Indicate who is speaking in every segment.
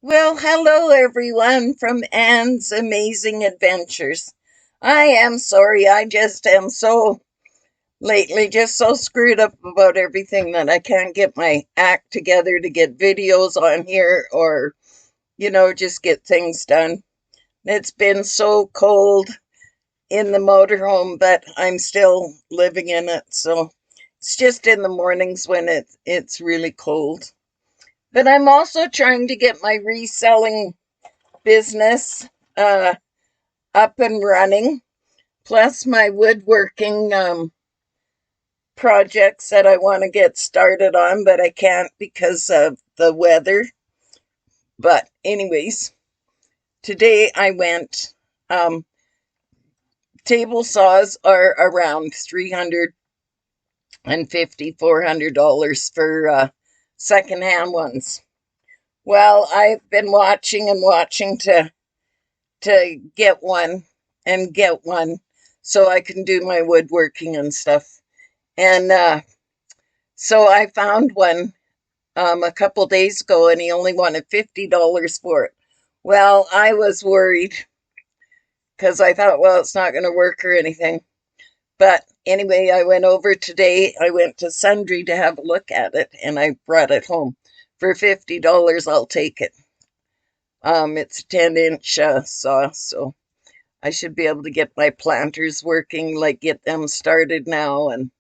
Speaker 1: Well, hello everyone from Anne's Amazing Adventures. I am sorry, I just am so lately just so screwed up about everything that I can't get my act together to get videos on here or, just get things done. It's been so cold in the motorhome, but I'm still living in it, so it's just in the mornings when it's really cold. But I'm also trying to get my reselling business uh, up and running, plus my woodworking projects that I want to get started on, but I can't because of the weather. But, anyways, today I went. Um, Table saws are around $350, $400 for secondhand ones. Well, I've been watching and watching to get one so I can do my woodworking and stuff. And so I found one a couple days ago and he only wanted $50 for it. Well, I was worried because I thought, well, it's not going to work or anything. But anyway, I went over today. I went to Sundre to have a look at it and I brought it home. For $50, I'll take it. It's a 10-inch saw, so I should be able to get my planters working, like get them started now and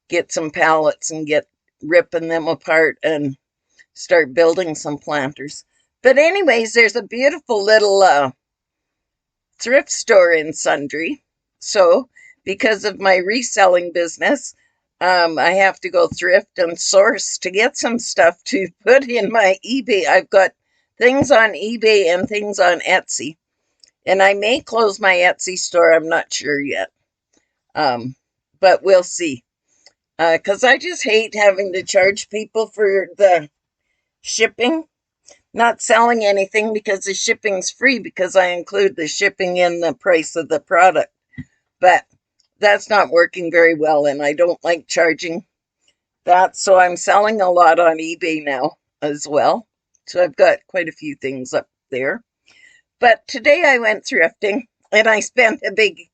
Speaker 1: get some pallets and get ripping them apart and start building some planters. But anyways, there's a beautiful little thrift store in Sundre. So because of my reselling business, I have to go thrift and source to get some stuff to put in my eBay. I've got things on eBay and things on Etsy. And I may close my Etsy store. I'm not sure yet. Um, but we'll see. Because I just hate having to charge people for the shipping. Not selling anything because the shipping's free because I include the shipping in the price of the product. But that's not working very well, and I don't like charging that. So I'm selling a lot on eBay now as well. So I've got quite a few things up there. But today I went thrifting and I spent a big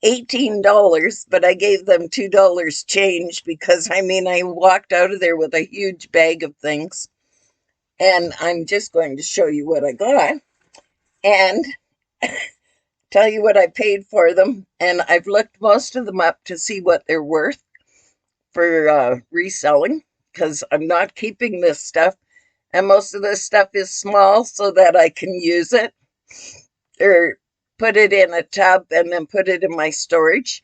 Speaker 1: $18, but I gave them $2 change because I walked out of there with a huge bag of things. And I'm just going to show you what I got and tell you what I paid for them. And I've looked most of them up to see what they're worth for reselling because I'm not keeping this stuff. And most of this stuff is small so that I can use it or put it in a tub and then put it in my storage.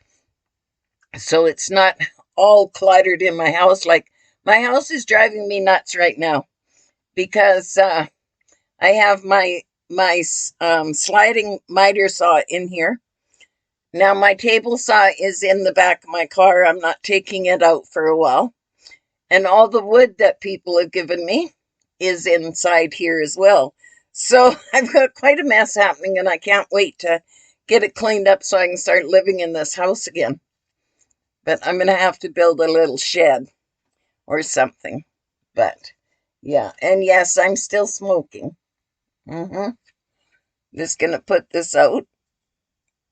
Speaker 1: So it's not all cluttered in my house. Like my house is driving me nuts right now because I have my sliding miter saw in here. Now my table saw is in the back of my car. I'm not taking it out for a while. And all the wood that people have given me is inside here as well. So I've got quite a mess happening and I can't wait to get it cleaned up so I can start living in this house again. But I'm going to have to build a little shed or something. But yeah, and yes, I'm still smoking. Just going to put this out.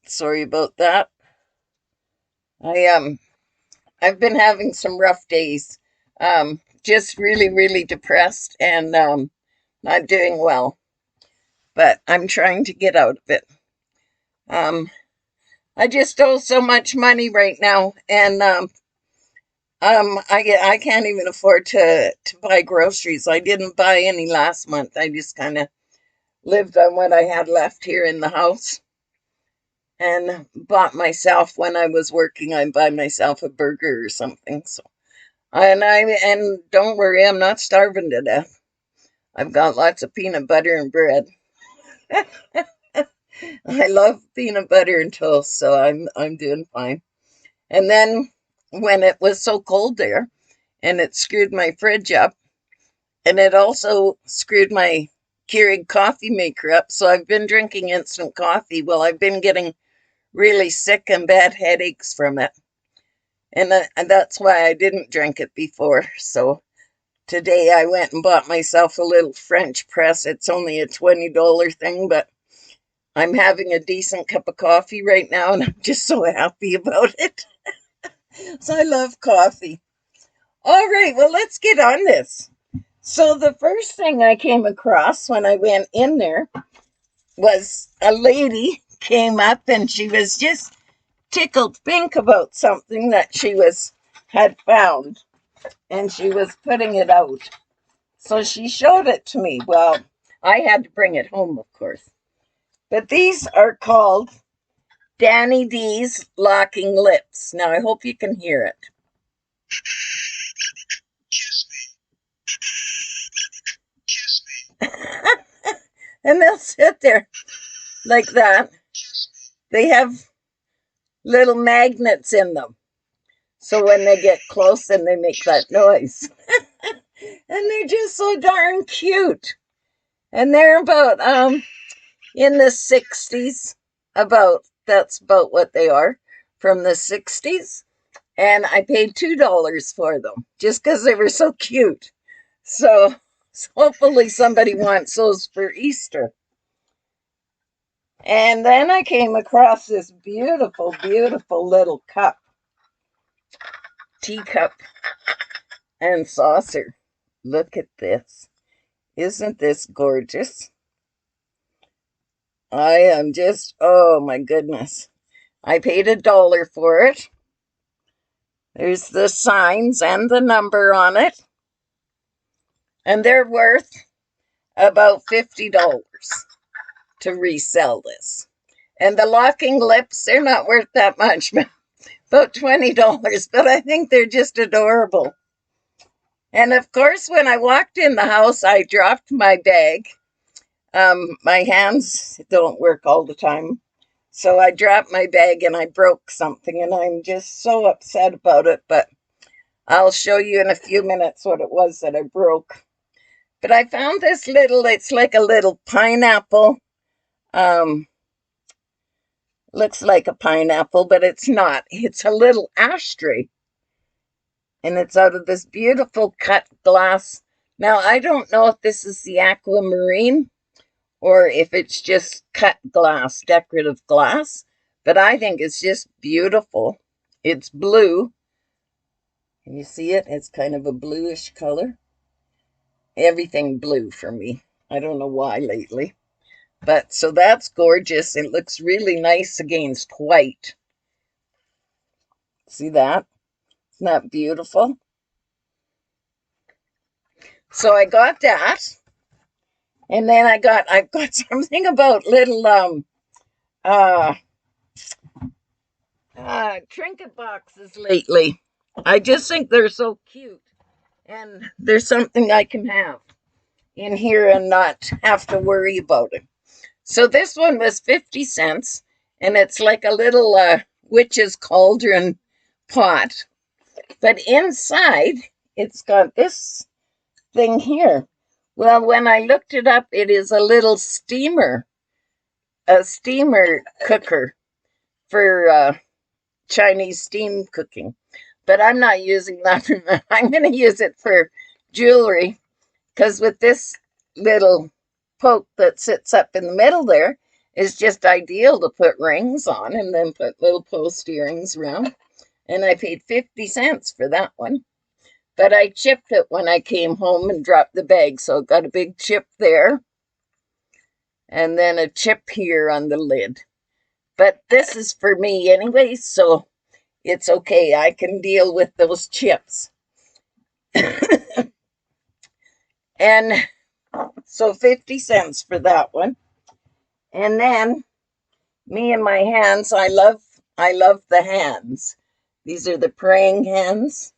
Speaker 1: Sorry about that. I I've been having some rough days. Just really, really depressed and not doing well. But I'm trying to get out of it. Um, I just owe so much money right now, and I can't even afford to buy groceries. I didn't buy any last month. I just kind of lived on what I had left here in the house, and bought myself when I was working. I buy myself a burger or something. So, and don't worry, I'm not starving to death. I've got lots of peanut butter and bread. I love peanut butter and toast, so I'm doing fine. And then when it was so cold there, and it screwed my fridge up, and it also screwed my Keurig coffee maker up. So I've been drinking instant coffee. Well, I've been getting really sick and bad headaches from it, and that's why I didn't drink it before. So today I went and bought myself a little French press. It's only a $20 thing, but I'm having a decent cup of coffee right now, and I'm just so happy about it. So I love coffee. All right, well, let's get on this. So the first thing I came across when I went in there was a lady came up and she was just tickled pink about something that had found, and she was putting it out. So she showed it to me. Well, I had to bring it home, of course. But these are called Danny D's Locking Lips. Now, I hope you can hear it. Kiss me. Kiss me. And they'll sit there like that. They have little magnets in them. So when they get close, then they make that noise. And they're just so darn cute. And they're about in the 60s. That's about what they are, from the 60s. And I paid $2 for them just because they were so cute. So hopefully somebody wants those for Easter. And then I came across this beautiful, beautiful little cup, teacup and saucer. Look at this. Isn't this gorgeous? I am just, oh my goodness. I paid $1 for it. There's the signs and the number on it. And they're worth about $50 to resell this. And the locking lips, they're not worth that much, about $20, but I think they're just adorable. And of course, when I walked in the house, I dropped my bag. My hands don't work all the time. So I dropped my bag and I broke something, and I'm just so upset about it, but I'll show you in a few minutes what it was that I broke. But I found this it's like a little pineapple. Looks like a pineapple, but it's not. It's a little ashtray. And it's out of this beautiful cut glass. Now, I don't know if this is the aquamarine or if it's just cut glass, decorative glass, but I think it's just beautiful. It's blue. Can you see it? It's kind of a bluish color. Everything blue for me. I don't know why lately. But so that's gorgeous. It looks really nice against white. See that? Isn't that beautiful? So I got that. And then I've got something about little trinket boxes lately. I just think they're so cute. And there's something I can have in here and not have to worry about it. So this one was 50 cents, and it's like a little witch's cauldron pot. But inside, it's got this thing here. Well, when I looked it up, it is a little steamer cooker for Chinese steam cooking. But I'm not using that. I'm going to use it for jewelry, because with this little poke that sits up in the middle there is just ideal to put rings on and then put little post earrings around. And I paid 50 cents for that one. But I chipped it when I came home and dropped the bag, so it got a big chip there. And then a chip here on the lid. But this is for me anyway, so it's okay. I can deal with those chips. And so 50 cents for that one. And then me and my hands, I love the hands. These are the praying hands.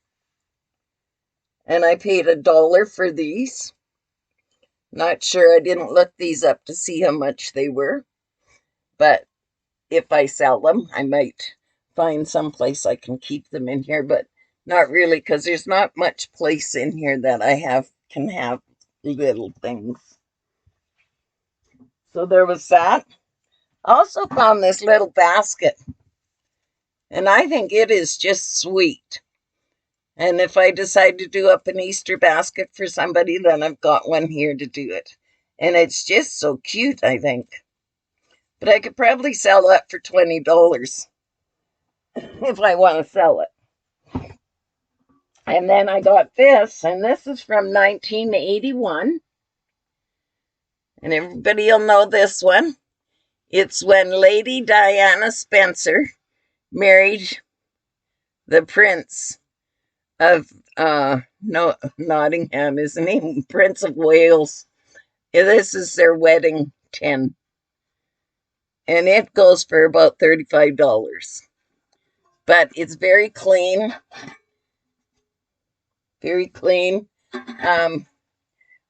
Speaker 1: And I paid $1 for these. Not sure, I didn't look these up to see how much they were. But if I sell them, I might find someplace I can keep them in here, but not really, because there's not much place in here that I can have little things. So there was that. I also found this little basket, and I think it is just sweet. And if I decide to do up an Easter basket for somebody, then I've got one here to do it. And it's just so cute, I think. But I could probably sell that for $20 if I want to sell it. And then I got this, and this is from 1981. And everybody will know this one. It's when Lady Diana Spencer married the Prince of Nottingham, isn't he? Prince of Wales. Yeah, this is their wedding tin. And it goes for about $35. But it's very clean. Very clean.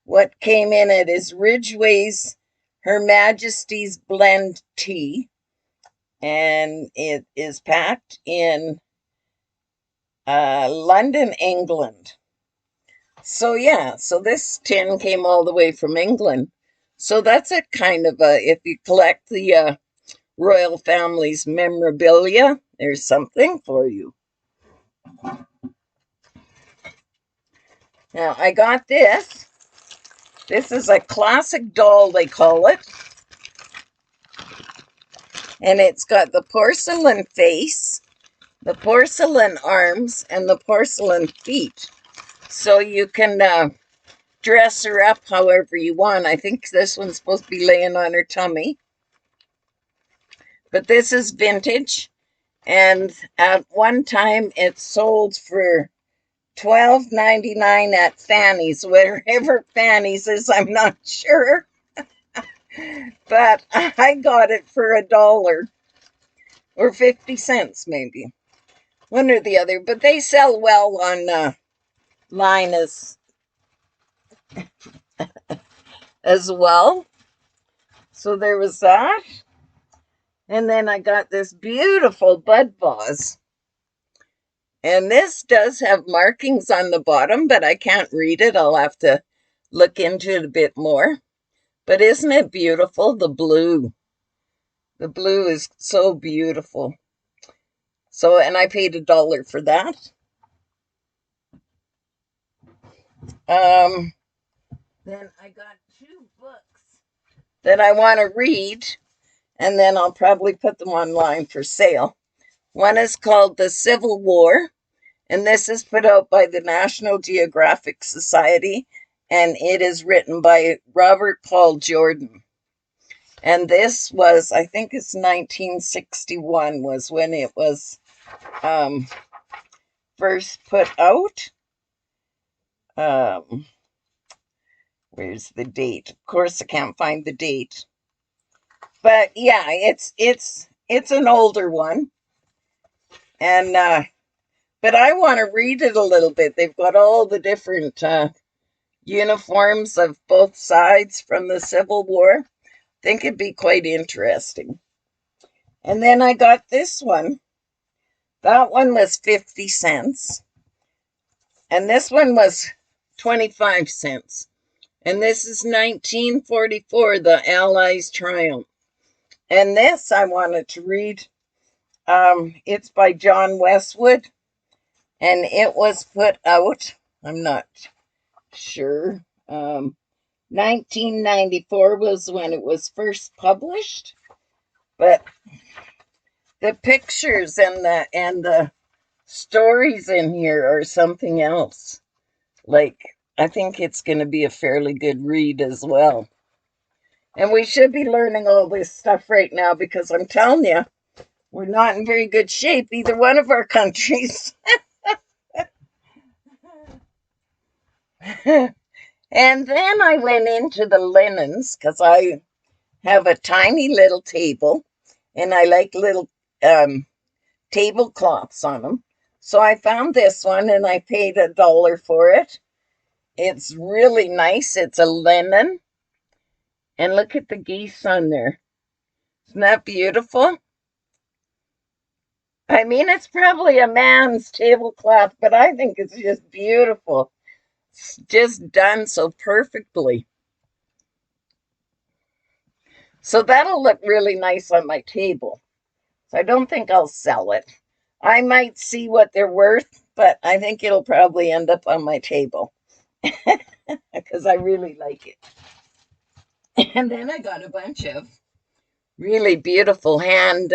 Speaker 1: What came in it is Ridgway's Her Majesty's Blend Tea. And it is packed in London, England. So yeah, so this tin came all the way from England. So that's a kind of a, if you collect the royal family's memorabilia, there's something for you. Now I got this. This is a classic doll, they call it. And it's got the porcelain face, the porcelain arms, and the porcelain feet. So you can dress her up however you want. I think this one's supposed to be laying on her tummy. But this is vintage. And at one time it sold for $12.99 at Fanny's. Wherever Fanny's is, I'm not sure. But I got it for $1 or 50 cents maybe. One or the other. But they sell well on line as well. So there was that. And then I got this beautiful bud vase. And this does have markings on the bottom, but I can't read it. I'll have to look into it a bit more. But isn't it beautiful? The blue. The blue is so beautiful. So, and I paid $1 for that. Then I got 2 books that I want to read, and then I'll probably put them online for sale. One is called The Civil War, and this is put out by the National Geographic Society, and it is written by Robert Paul Jordan. And this was, I think it's 1961 was when it was first put out. Where's the date? Of course, I can't find the date. But yeah, it's an older one. And but I want to read it a little bit. They've got all the different uniforms of both sides from the Civil War. I think it'd be quite interesting. And then I got this one. That one was 50 cents. And this one was 25 cents. And this is 1944, the Allies' Triumph. And this I wanted to read. It's by John Westwood. And it was put out, I'm not sure, 1994 was when it was first published. But the pictures and the stories in here are something else. Like, I think it's going to be a fairly good read as well. And we should be learning all this stuff right now because I'm telling you, we're not in very good shape, either one of our countries. And then I went into the linens because I have a tiny little table and I like little tablecloths on them. So I found this one and I paid $1 for it. It's really nice. It's a linen. And look at the geese on there. Isn't that beautiful? I mean, it's probably a man's tablecloth, but I think it's just beautiful. It's just done so perfectly. So that'll look really nice on my table. So I don't think I'll sell it. I might see what they're worth but I think it'll probably end up on my table because I really like it. And then I got a bunch of really beautiful hand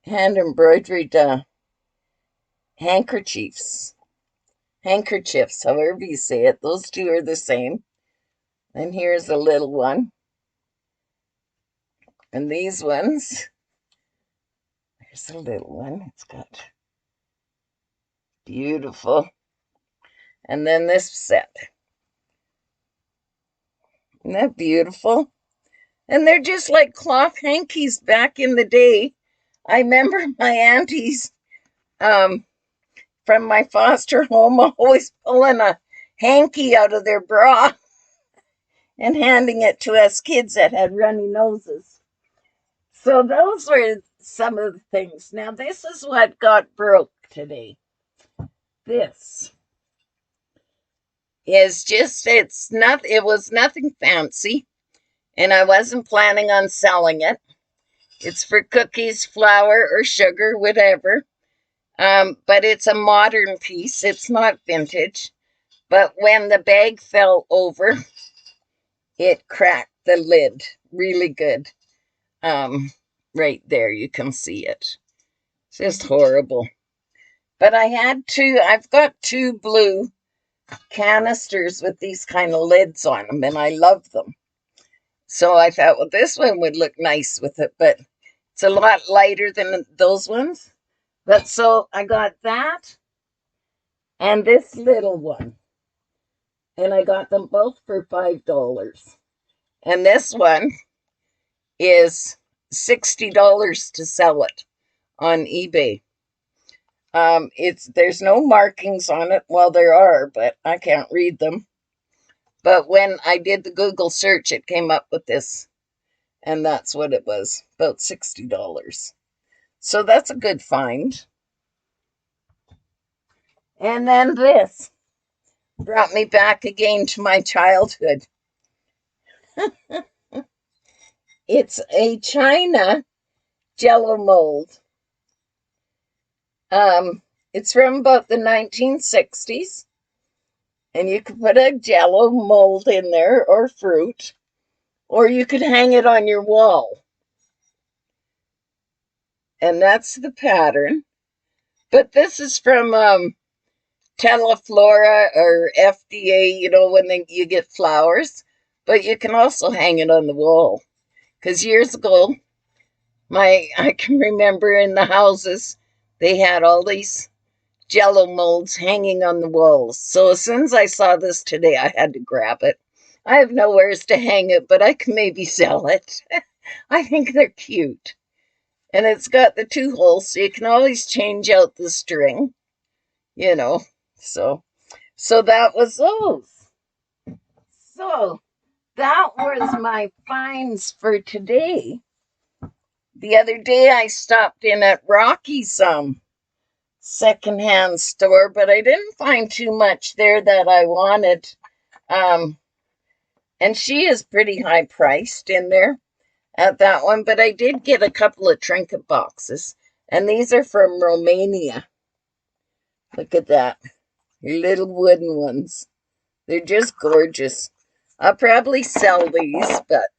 Speaker 1: embroidered handkerchiefs. Handkerchiefs, however you say it. Those two are the same. And here's a little one. And these ones, here's a little one. It's got beautiful. And then this set. Isn't that beautiful? And they're just like cloth hankies back in the day. I remember my aunties from my foster home always pulling a hanky out of their bra and handing it to us kids that had runny noses. So those were some of the things. Now this is what got broke today. This is just, it was nothing fancy, and I wasn't planning on selling it. It's for cookies, flour, or sugar, whatever. But it's a modern piece. It's not vintage. But when the bag fell over, it cracked the lid really good. Right there, you can see it. It's just horrible. But I've got two blue canisters with these kind of lids on them, and I love them. So I thought, well, this one would look nice with it, but it's a lot lighter than those ones. But so I got that and this little one. And I got them both for $5. And this one is $60 to sell it on eBay. There's no markings on it. Well, there are, but I can't read them. But when I did the Google search, it came up with this. And that's what it was, about $60. So that's a good find. And then this brought me back again to my childhood. It's a China Jello Mold. It's from about the 1960s. And you could put a Jello mold in there or fruit, or you could hang it on your wall. And that's the pattern. But this is from Teleflora or FDA, when you get flowers. But you can also hang it on the wall. Because years ago, I can remember in the houses, they had all these Jello molds hanging on the walls. So as soon as I saw this today, I had to grab it. I have nowhere to hang it, but I can maybe sell it. I think they're cute. And it's got the two holes, so you can always change out the string, So that was those. So that was my finds for today. The other day I stopped in at Rocky's secondhand store, but I didn't find too much there that I wanted. And she is pretty high priced in there at that one, but I did get a couple of trinket boxes, and these are from Romania. Look at that. Little wooden ones. They're just gorgeous. I'll probably sell these, but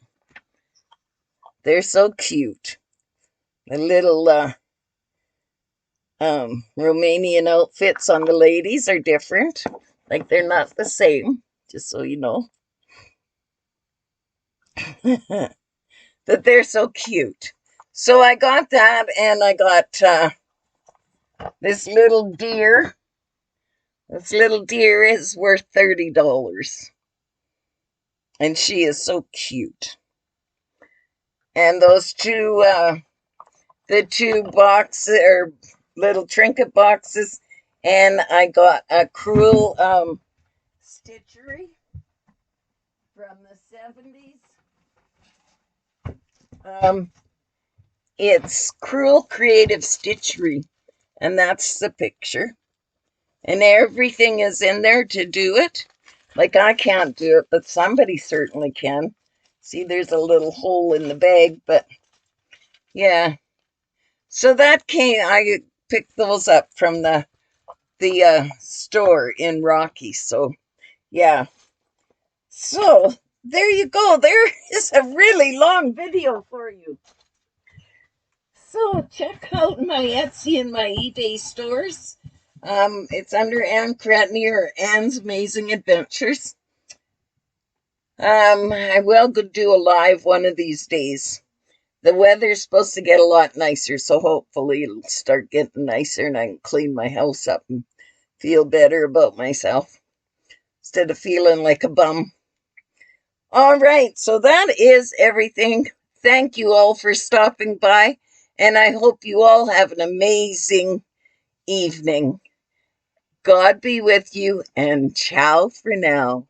Speaker 1: they're so cute. The little Romanian outfits on the ladies are different. Like they're not the same, just so you know. But they're so cute. So I got that, and I got this little deer. This little deer is worth $30. And she is so cute. And those two, the two boxes, or little trinket boxes, and I got a cruel Stitchery from the 70s. It's Cruel Creative Stitchery, and that's the picture. And everything is in there to do it. Like I can't do it, but somebody certainly can. See, there's a little hole in the bag, but yeah. So that I picked those up from the store in Rocky. So yeah. So there you go. There is a really long video for you. So check out my Etsy and my eBay stores. It's under Ann Cretney or Ann's Amazing Adventures. I will go do a live one of these days. The weather's supposed to get a lot nicer, so hopefully it'll start getting nicer and I can clean my house up and feel better about myself instead of feeling like a bum. All right, so that is everything. Thank you all for stopping by, and I hope you all have an amazing evening. God be with you, and ciao for now.